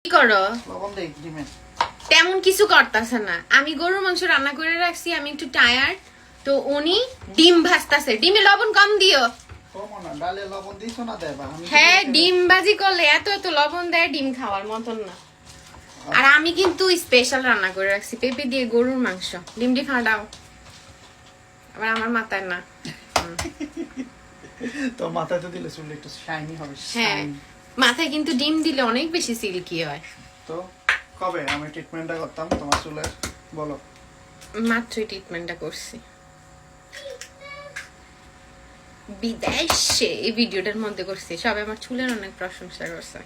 কি করো? লবণ দেই ডিমে। তেমন কিছু করতেছে না। আমি গরুর মাংস রান্না করে রাখছি, আমি একটু টায়ার্ড। তো উনি ডিম ভাজতেছে। ডিমে লবণ কম দিও। কম না, ডালে লবণ দিছো না দেবা? হ্যাঁ, ডিম ভাজি করলে এত এত লবণ দেয়, ডিম খাওয়ার মতন না। আর আমি কিন্তু স্পেশাল রান্না করে রাখছি, পেঁপে দিয়ে গরুর মাংস। ডিমটি ফাটাও। আবার আমার মাথায় না। তো মাথায় তো দিলে চুল একটু শাইনি হবে। হ্যাঁ, মাথায় কিন্তু ডিম দিলে অনেক বেশি সিল্কি হয়। তো কবে আমি ট্রিটমেন্টটা করতাম তোমার চুলের বলো? মাত্রই ট্রিটমেন্টটা করছি বিদেশে। এই ভিডিওটার মধ্যে করছি, সবাই আমার চুলের অনেক প্রশংসা করছে।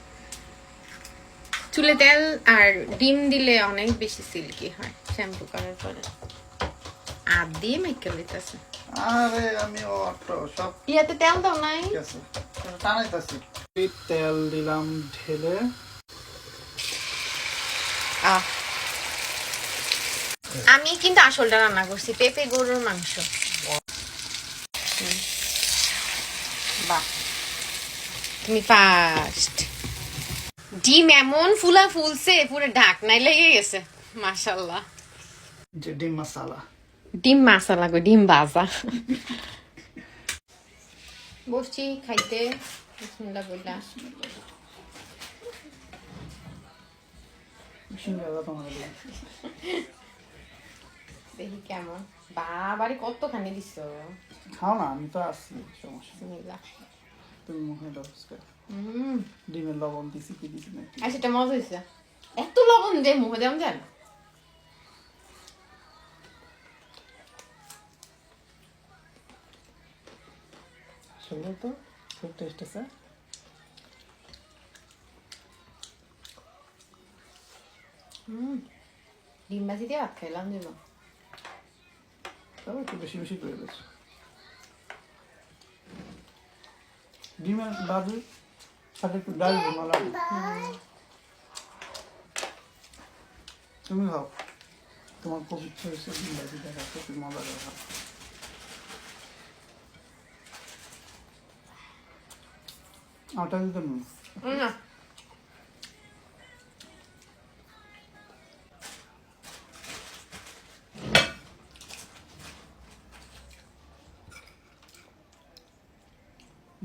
চুলে তেল আর ডিম দিলে অনেক বেশি সিল্কি হয় শ্যাম্পু করার পরে। আর দিয়ে মেকে লইতাছে। আরে আমি অটো সব ইয়াতে তেল দাও নাই? ঠিক আছে, টানাইতাছি। তেল দিলাম ঢেলে। আমি কিন্তু আসলটা রান্না করছি, পেঁপে গরুর মাংস। বাহ, তুমি ফার্স্ট। ডিম এমন ফুলা ফুলছে, পুরো ঢাকনায় লেগে গেছে। মাশাআল্লাহ। যে ডিম মশলা, ডিম মশলা গো, ডিম ভাজা। বসছি খাইতে। বিসমিল্লাহ বললা। দেখি কেমন। বাবারে কতখানি দিছো। খাও না, আমি তো আসছি, সমস্যা নেই। বিসমিল্লাহ। তুমি মুখে দাও। ডিমের লবণ দিছি কি দিছি না? আর সেটা মজা হয়েছে। এত লবণ দিয়ে মুখে দেওয়া যায় না। সেগুলো তো খুব টেস্ট আছে। ডিম ভাজি দিয়ে ভাত খাইলাম দিল। তবে একটু বেশি বেশি করে দিচ্ছি। ডিমের বাজি সাথে একটু ডাল ভালো লাগে। তুমি খাও, তোমার খুব ইচ্ছে হয়েছে ডিম ভাজি দেখাতে, তুমি মজা করে খাও। আটা দিতে না,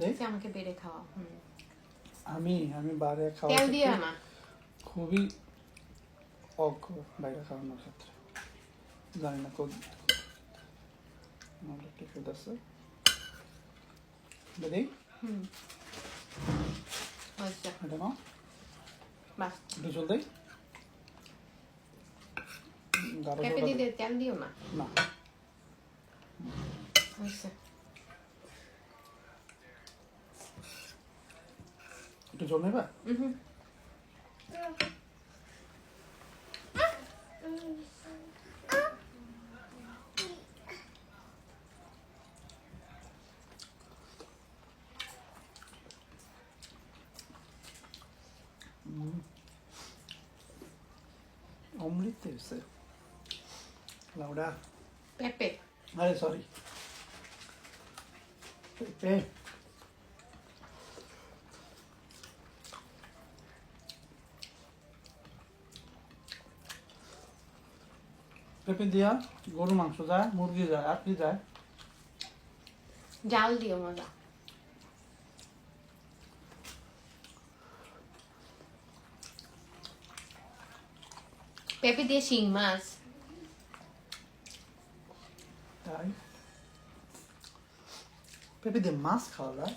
দেখ আমাকে বেড়ে খাওয়া। আমি বাইরে খাওয়া তেল দিও না। খুবই অজ্ঞ বাইরে খাওয়ানোর ক্ষেত্রে। জানি না কোন ঠিক আছে। দেখ এটা না, বাস একটু জল দেই। পেঁপে দিয়ে তেল দিও না। না, হয়েছে। একটু জল নেবা। অমৃত এসে লাউডা। পেঁপে আরে সরি, পেঁপে। পেঁপে দিয়া গরু মাংস যায়, মুরগি যায়, আর কি যায়? জাল দিও মজা। পেঁপে দিয়ে শিং মাছ। তাই পেঁপে দিয়ে মাছ খাওয়া যায়?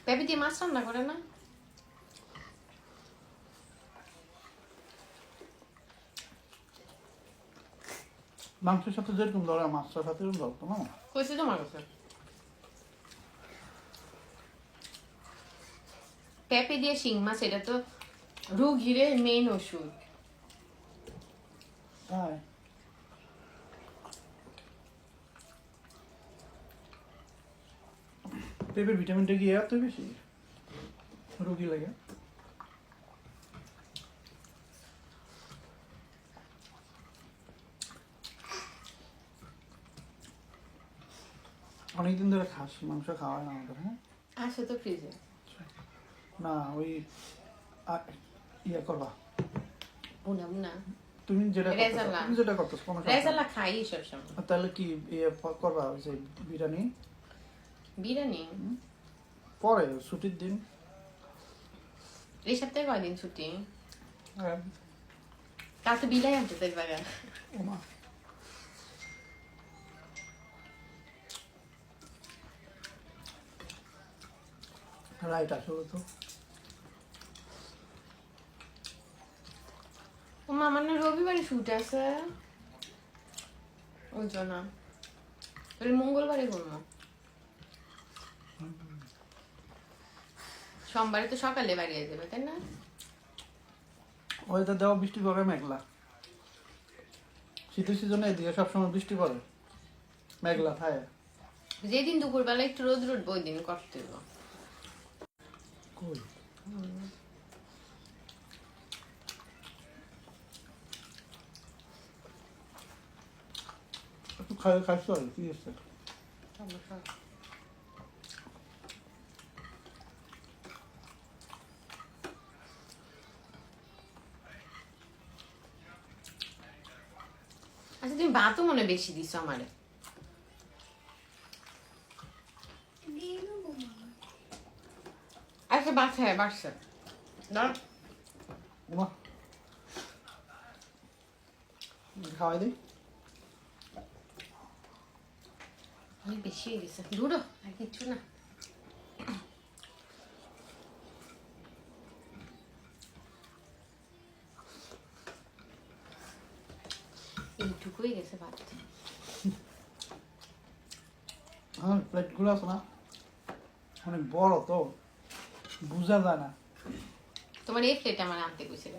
পেঁপে দিয়ে মাছ রান্না করে না? মাংসের সাথে যেরকম ধরে মাছের সাথে এরকম ধরতো না। কইছি তোমার কাছে। পেঁপে দিয়ে শিং মাছ, এটা তো রোগীর মেইন ওষুধ। তাই পেঁপের ভিটামিনটা কি এত বেশি রোগী লাগে? অনেকদিন ধরে খাসি মাংস খাওয়া হয় না আমাদের। হ্যাঁ, আছে তো ফ্রিজে। না ওই ইয়ে করবা, বুনা বুনা তুমি যেটা করতেছো, রেজালা। তুমি যেটা করতেছো কোনো সমস্যা রেজালা নেই। খাই সবসময়। তাহলে কি ইয়ে করবা ওই যে বিরিয়ানি বিরিয়ানি পরে ছুটির দিন? এই সপ্তাহে কয়দিন ছুটি? হ্যাঁ, তা তো বিলাই আনতে চাই বাগা। ওমা রাইট, আসলে তো ওমা আমার না রবিবারে শুট আছে, ওই জন্য তাহলে মঙ্গলবারে করবো। সোমবারে তো সকালে বাড়িয়ে যাবে তাই না? ওয়েদার দেওয়া বৃষ্টি পড়ে মেঘলা, শীতের সিজনে এদিকে সবসময় বৃষ্টি পড়ে মেঘলা থাকে। যেদিন দুপুরবেলা একটু রোদ রোদ ওই দিন করতে হবে। কই একটু খাইছো আর কি হচ্ছে? আচ্ছা তুমি ভাতও মনে হয় বেশি দিছো আমারে। আচ্ছা বাচ্চা হ্যাঁ বাচ্চা না ওমা খাওয়াই দিই। অনেক বেশি হয়ে গেছে, দূরও আর কিচ্ছু না। এইটুকুই গেছে ভাত। আমার প্লেটগুলো আছে না অনেক বড়, তো বোঝা যায় না। তোমার এই প্লেট আমার আনতে গেছিল,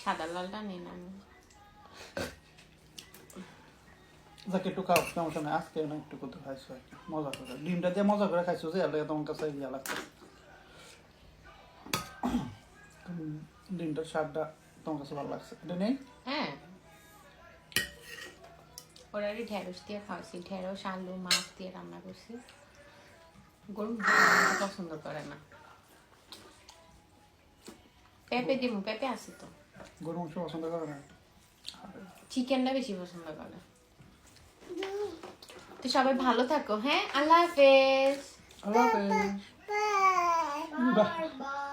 সাদা লালটা নেই না আমি। যাকে একটু খাও সমস্যা নেই, আজকে না একটু কত খাইছো আর কি, মজা করে ডিমটা দিয়ে মজা করে খাইছো যে এলাকা তোমার কাছে ইয়া লাগছে। ডিমটার স্বাদটা তোমার কাছে ভালো লাগছে, এটা নেই? হ্যাঁ ওরা ঢেঁড়স দিয়ে খাওয়াছি, ঢেঁড়স আলু মাছ দিয়ে রান্না করছি। গরু পছন্দ করে না। পেঁপে দিব, পেঁপে আছে তো। গরু মাংস পছন্দ করে না? চিকেনটা বেশি পছন্দ করে। তো সবাই ভালো থাকো, হ্যাঁ আল্লাহ হাফেজ। আল্লাহ হাফেজ। বাহ।